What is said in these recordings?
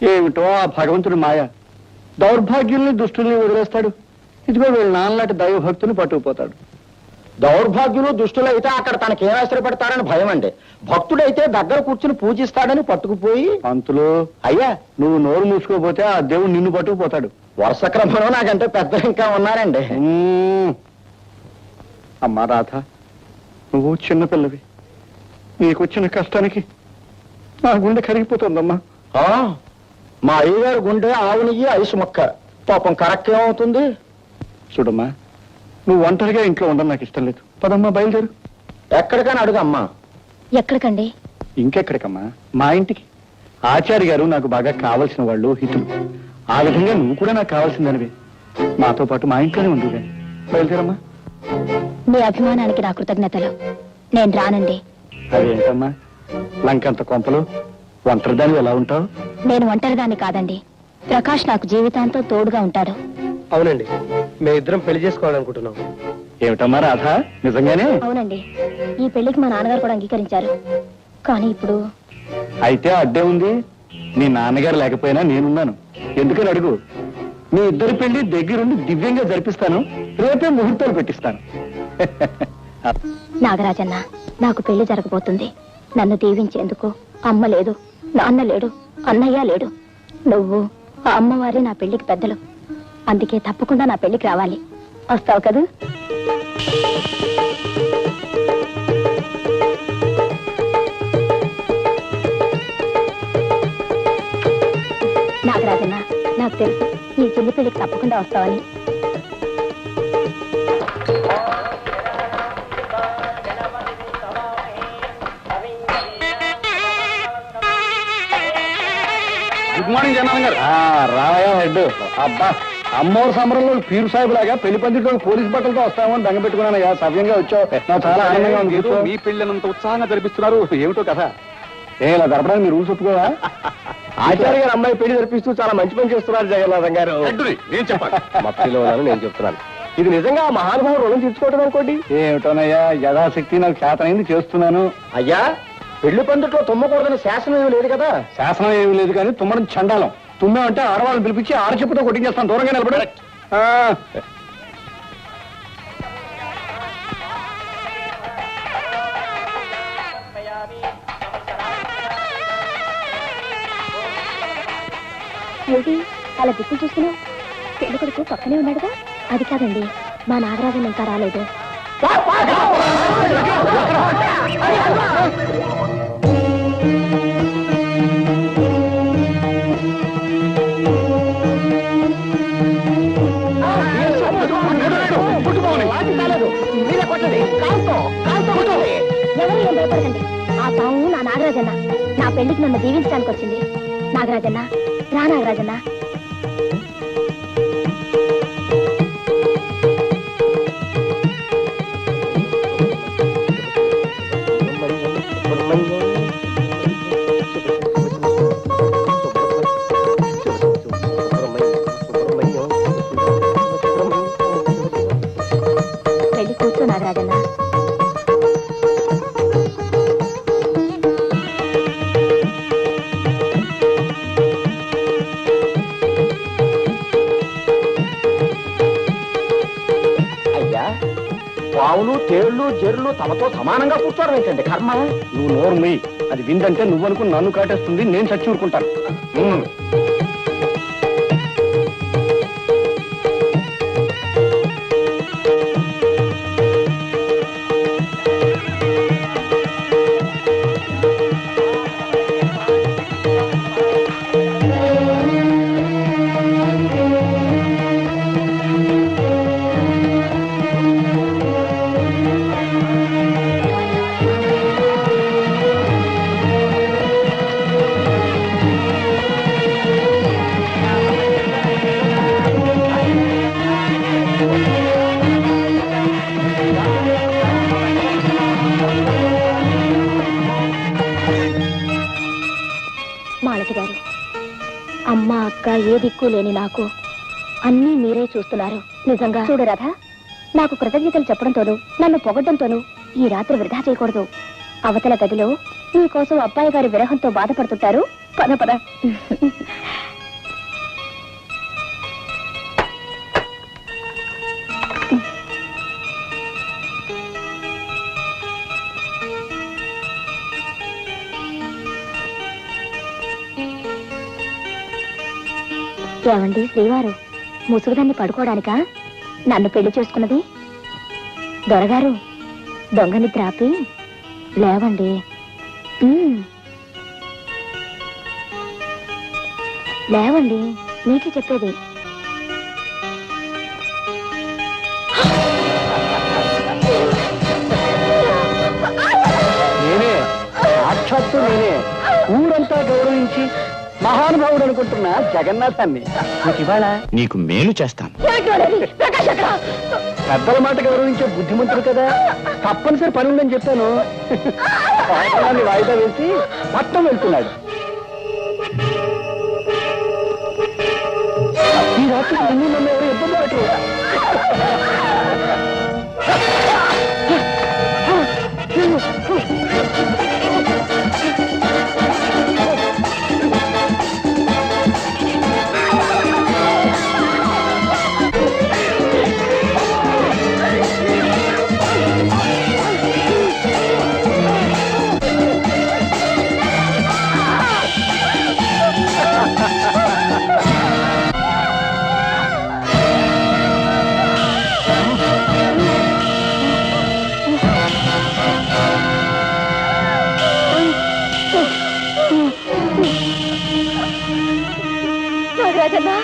ఏమిటో ఆ భగవంతుడి మాయ, దౌర్భాగ్యుల్ని దుష్టుల్ని వదిలేస్తాడు. ఇదిగో వీళ్ళ నాన్నలాంటి దైవభక్తుని పట్టుకుపోతాడు. దౌర్భాగ్యులు దుష్టులైతే అక్కడ తనకేం ఆశ్రయపడతారని భయం అండి. భక్తుడైతే దగ్గర కూర్చుని పూజిస్తాడని పట్టుకుపోయి, పంతులు అయ్యా నువ్వు నోరు మూసుకోపోతే ఆ దేవుడు నిన్ను పట్టుకుపోతాడు. వరుస క్రమంలో నాకంటే పెద్ద ఇంకా ఉన్నారండి. అమ్మా రాధ, నువ్వు చిన్నపిల్లవి, నీకొచ్చిన కష్టానికి నా గుండె కరిగిపోతుందమ్మా. మా అయ్యగారు గుండె ఆవు నెయ్యి ఐసు మొక్క, పాపం కరెక్ట్ ఏమవుతుంది. చూడమ్మా, నువ్వు ఒంటరిగా ఇంట్లో ఉండడం నాకు ఇష్టం లేదు. పదమ్మా బయలుదేరు. ఎక్కడికని అడుగమ్మా. ఎక్కడికండి? ఇంకెక్కడికమ్మా, మా ఇంటికి. ఆచార్య గారు నాకు బాగా కావలసిన వాళ్ళు, హితులు. ఆ విధంగా నువ్వు కూడా నాకు కావాల్సిందనివే. మాతో పాటు మా ఇంట్లోనే ఉండు. బయలుదేరమ్మా. మీ అభిమానానికి నా కృతజ్ఞతలు. నేను రానండి. అదేంటమ్మా లంకంత కొంపలు, ఒంటరిదాన్ని ఎలా ఉంటావు? నేను ఒంటరిదాన్ని కాదండి, ప్రకాష్ నాకు జీవితాంతం తోడుగా ఉంటాడు. అవునండి, మేమిద్దరం పెళ్లి చేసుకోవాలనుకుంటున్నాం. ఏమిటమ్మా రాధా, నిజంగానే? అవునండి, ఈ పెళ్లికి మా నాన్నగారు కూడా అంగీకరించారు. కానీ ఇప్పుడు అయితే అడ్డే ఉంది. నీ నాన్నగారు లేకపోయినా నేనున్నాను. ఎందుకని అడుగు. మీ ఇద్దరి పెళ్లి దగ్గరుండి దివ్యంగా జరిపిస్తాను. రేపే ముహూర్తాలు పెట్టిస్తాను. నాగరాజన్న, నాకు పెళ్లి జరగబోతుంది. నన్ను దీవించేందుకు అమ్మ లేదు, నాన్న లేడు, అన్నయ్య లేడు. నువ్వు ఆ అమ్మవారి నా పెళ్లికి పెద్దలు. అందుకే తప్పకుండా నా పెళ్లికి రావాలి. వస్తావు కదా? నాగరాజన్న, నాకు తెలుసు ఈ చెల్లి పెళ్లికి తప్పకుండా వస్తావని. గుడ్ మార్నింగ్ జనార్దన్ గారు. రావయా హెడ్. అబ్బా, అమ్మోరు సంబరంలో పీరు సాహిబ్ లాగా పెళ్లి పందిట్లో పోలీస్ బట్టలతో వస్తామని దంగ పెట్టుకున్నానయ్యా. సవ్యంగా వచ్చావు, నాకు చాలా ఆనందంగా ఉంది. మీ పెళ్ళినంత ఉత్సాహంగా జరిపిస్తున్నారు, ఏమిటో కథ? ఇలా జరపడానికి మీరు రూల్స్ ఒప్పుకోవా? ఆచార్య గారు అమ్మాయి పెళ్లి జరిపిస్తూ చాలా మంచి పని చేస్తున్నారు జగన్నాథం గారు. నేను చెప్పాను, మత్తిలో నేను చెప్తున్నాను. ఇది నిజంగా మహానుభావుడు రుణం తీర్చుకోవడం అనుకోండి. ఏమిటోనయ్యా, యథాశక్తి నాకు చేతనైంది చేస్తున్నాను. అయ్యా, పెళ్లి పందిట్లో తుమ్మకూడదని శాసనం ఏమి లేదు కదా? శాసనం ఏమి లేదు కానీ తుమ్మడం చండాలం. తుమ్మామంటే ఆడవాళ్ళని పిలిపించి ఆడచెప్పుతో కొట్టించేస్తాను. దూరంగా నిలబడి. ఏంటి అలా దిక్కు చూస్తున్నావు? పెళ్లి కొడుకు పక్కనే ఉన్నాడుగా. అది కాదండి, మా నాగరాజన్ ఇంకా రాలేదు. ఎవరు ఏం భయపడకండి. ఆ పాము నా నాగరాజన్న. నా పెళ్లికి నన్ను దీవించడానికి వచ్చింది. నాగరాజన్న, రా నాగరాజన్న. పెళ్లి కూర్చో నాగరాజన్న. పావులు, తేళ్లు, జెర్లు తమతో సమానంగా కూర్చోవడం ఏంటండి కర్మ? నువ్వు నోరు మీ. అది విందంటే నువ్వనుకుని నన్ను కాటేస్తుంది, నేను చచ్చి ఊరుకుంటాను. మాలతి గారు, అమ్మ అక్క ఏ దిక్కు లేని నాకు అన్నీ మీరే చూస్తున్నారు. నిజంగా చూడు రాధా, నాకు కృతజ్ఞతలు చెప్పడంతోనూ నన్ను పొగడ్డంతోనూ ఈ రాత్రి వృధా చేయకూడదు. అవతల గదిలో మీకోసం అబ్బాయి గారి విరహంతో బాధపడుతుంటారు. పద పద. ఏమండి శ్రీవారు, ముసుగుదాన్ని పడుకోవడానికా నన్ను పెళ్లి చేసుకున్నది? దొరగారు, దొంగని త్రాపి లేవండి. లేవండి, నీకే చెప్పేది. నేనే, సాక్షాత్తు నేనే, ఊరంతా గౌరవించి మహానుభావుడు అనుకుంటున్న జగన్నాథాన్ని ఇవాళ నీకు మేలు చేస్తాను. పెద్దల మాట గౌరవించే బుద్ధిమంతుడు కదా, తప్పనిసరి పని ఉందని చెప్పాను. వాయిదాన్ని వాయిదా వేసి పట్టం వెళ్తున్నాడు. ఈ రాత్రి నిన్ను నన్ను ఎవరు ఇబ్బంది పెట్టరు. రాజన్నా,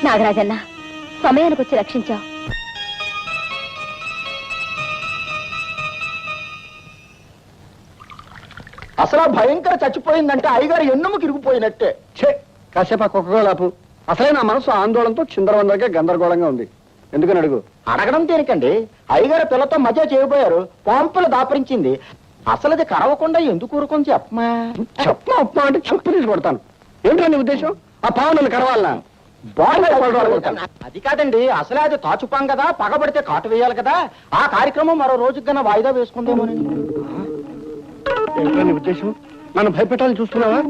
నాగరాజన్న, సమయానికి వచ్చి రక్షించావు. అసలు ఆ భయంకర చచ్చిపోయిందంటే అయ్యగారు ఎన్నుముకి ఇరిగిపోయినట్టే. ఛే, కాసేపు ఆ కుక్కగోలాపు. అసలే నా మనసు ఆందోళనతో చిందరవందరగా గందరగోళంగా ఉంది. ఎందుకని అడుగు. అడగడం దేనికండి? అయ్యగారు పిల్లతో మధ్య చేయబోయారు, పాంపులు దాపరించింది. అసలు అది కరవకుండా ఎందుకు ఊరుకొని చెప్పమా? చెప్పమా ఉప్మా అంటే చెప్పు తీసి కొడతాను. ఏంటో నీ ఉద్దేశం? ఆ పావులను కరవాలనా? అది కాదండి, అసలే అది తాచుపాం కదా, పగబడితే కాటు వేయాలి కదా. ఆ కార్యక్రమం మరో రోజుకి కన్నా వాయిదా వేసుకుందేమోనండి. ఏంటో నీ ఉద్దేశం? నన్ను భయపెట్టాలని చూస్తున్నావా?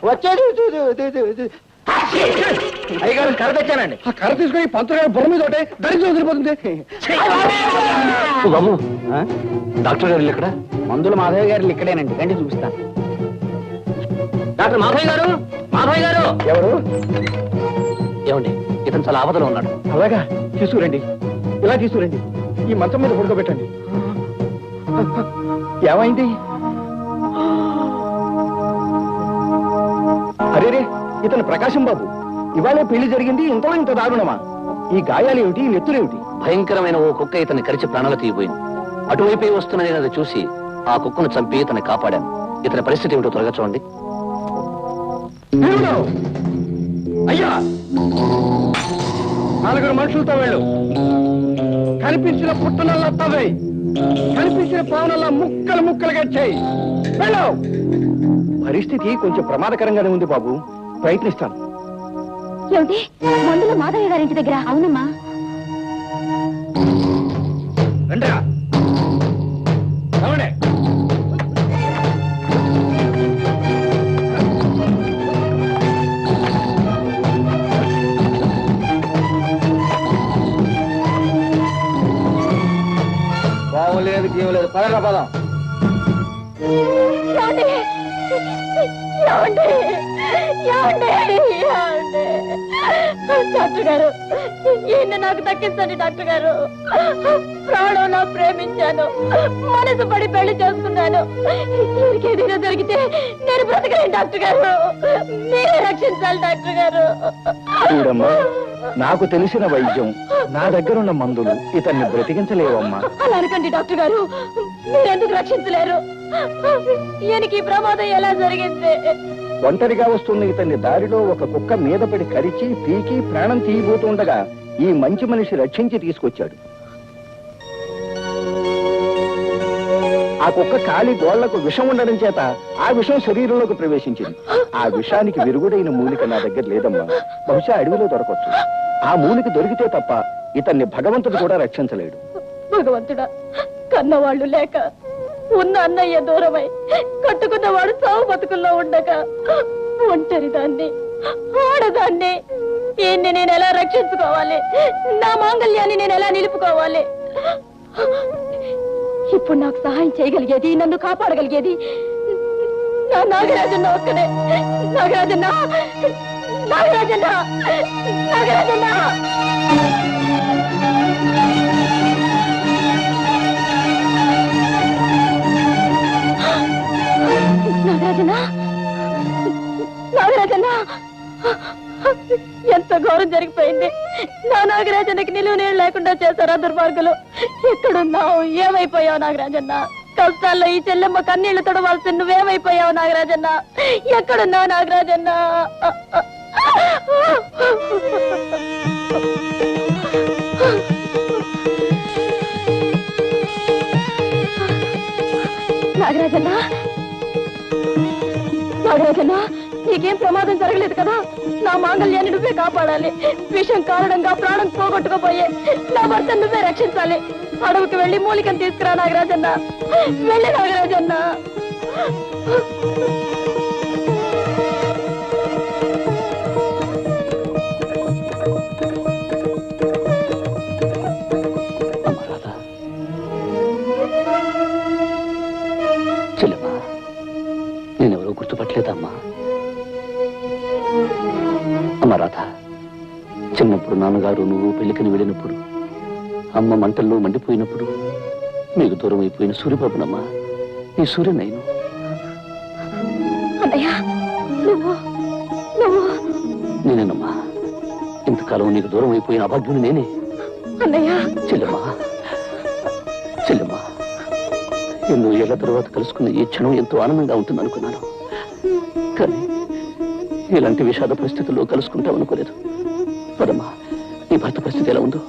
వచ్చేది అయ్యగారు కర్ర తెచ్చానండి. ఆ కర్ర తీసుకొని పంతులు గారి బుర్ర మీద ఒకటే దరిద్రం వదిలిపోతుంది. బాబు, డాక్టర్ గారు ఇక్కడ? మందులు మాధవ్ గారు ఇక్కడేనండి, రండి చూపిస్తాను. డాక్టర్ మాధవ్ గారు, మాధవ్ గారు. ఎవరు? ఏమండి, ఇతను చాలా ఆపదలో ఉన్నాడు. అలాగా, తీసుకురండి. ఇలా తీసుకురండి. ఈ మంచం మీద పడుకోబెట్టండి. ఏమైంది? అరేరే, ఇతను ప్రకాశం బాబు. ఇవాళే పెళ్లి జరిగింది, ఇంతలో ఇంత దారుణమా? ఈ గాయాలేమిటి, ఈ నెత్తులేమిటి? భయంకరమైన ఓ కుక్క ఇతన్ని కరిచి ప్రాణాలు తీయబోయింది. అటువైపే వస్తున్నది అది చూసి ఆ కుక్కను చంపి ఇతన్ని కాపాడాను. ఇతని పరిస్థితి ఏమిటో త్వరగా చూడండి. అయ్యా, 4 మనుషులతో వెళ్ళు. కనిపించిన పుట్టనల్లా తవ్వై, కనిపించిన పావునల్లా ముక్కలు ముక్కలుగా చేయి. వెళ్ళు. పరిస్థితి కొంచెం ప్రమాదకరంగానే ఉంది బాబు, ప్రయత్నిస్తాను. ఏమిటి? మందులు మాధయ్య గారింటి దగ్గర? అవునమ్మా. రండిరా రావండి. బాగులేదు గీవలేదు పదరా పదం. ఏమండి? ఏమండి? ఏమండి? ఏమండి? డాక్టర్ గారు ఈయన నాకు దక్కించండి డాక్టర్ గారు. ప్రాణంలో ప్రేమించాను, మనసు పడి పెళ్లి చేసుకున్నాను. ఏదైనా దొరికితే నేను బ్రతకలేను డాక్టర్ గారు, మీరే రక్షించాలి డాక్టర్ గారు. చూడమ్మా, నాకు తెలిసిన వైద్యం, నా దగ్గరున్న మందులు ఇతన్ని బ్రతికించలేవమ్మా. అలా అనకండి డాక్టర్ గారు, మీరెందుకు రక్షించలేరు? ఈయనకి ఈ ప్రమాదం ఎలా జరిగింది? ఒంటరిగా వస్తున్న ఇతన్ని దారిలో ఒక కుక్క మీద పడి కరిచి పీకి ప్రాణం తీయబోతుండగా ఈ మంచి మనిషి రక్షించి తీసుకొచ్చాడు. ఆ కుక్క కాలి గోళ్లకు విషం ఉండడం చేత ఆ విషం శరీరంలోకి ప్రవేశించింది. ఆ విషానికి విరుగుడైన మూలిక నా దగ్గర లేదమ్మా. బహుశా అడవిలో దొరకవచ్చు. ఆ మూలిక దొరికితే తప్ప ఇతన్ని భగవంతుడు కూడా రక్షించలేడు. భగవంతుడా, కన్నవాళ్ళు లేక ఉన్న అన్నయ్య దూరమై కట్టుకున్నవాడు చావు బతుకుల్లో ఉండగా ఒంటరి దాన్ని, ఆడదాన్ని ఈయన్ని నేను ఎలా రక్షించుకోవాలి? నా మాంగళ్యాన్ని నేను ఎలా నిలుపుకోవాలి? ఇప్పుడు నాకు సహాయం చేయగలిగేది, నన్ను కాపాడగలిగేది నా నాగరాజన్న ఒక్కడే. నాగరాజన్న, నాగరాజన్న, నాగరాజన్న. నాగరాజన్న, నాగరాజన్న, ఎంత ఘోరం జరిగిపోయింది. నా నాగరాజన్నకి నిలువ నీళ్ళు లేకుండా చేశారా దుర్మార్గులు? ఎక్కడున్నావు? ఏమైపోయావు నాగరాజన్న? కష్టాల్లో ఈ చెల్లెమ్మ కన్నీళ్లు తొడవాల్సి నువ్వేమైపోయావు నాగరాజన్న? ఎక్కడున్నావు నాగరాజన్న? నాగరాజన్న, నాగరాజన్న, నీకేం ప్రమాదం జరగలేదు కదా? నా మాంగళ్యాన్ని నువ్వే కాపాడాలి. విషం కారణంగా ప్రాణం పోగొట్టుకోపోయే నా భర్త నువ్వే రక్షించాలి. అడవికి వెళ్ళి మూలికను తీసుకురా నాగరాజన్న. వెళ్ళి నాగరాజన్న. చెల్లెమ్మా, నేనెవరో గుర్తుపట్టలేదమ్మా. అమ్మ రాధ, చిన్నప్పుడు నాన్నగారు నువ్వు పెళ్లికని వెళ్ళినప్పుడు, అమ్మ మంటల్లో మండిపోయినప్పుడు మీకు దూరం అయిపోయిన సూర్యబాబునమ్మా. నీ సూర్యనైను. నేనేనమ్మా. ఇంతకాలం నీకు దూరం అయిపోయిన అభాగ్యుని నేనే. చెల్లెమ్మా, చెల్లెమ్మా, ఎన్నో ఏళ్ల తర్వాత కలుసుకున్న ఈ క్షణం ఎంతో ఆనందంగా ఉంటుంది అనుకున్నాను. కానీ ఇలాంటి విషాద పరిస్థితుల్లో కలుసుకుంటామనుకోలేదు. పదమ్మా, నీ భర్త పరిస్థితి ఎలా ఉందో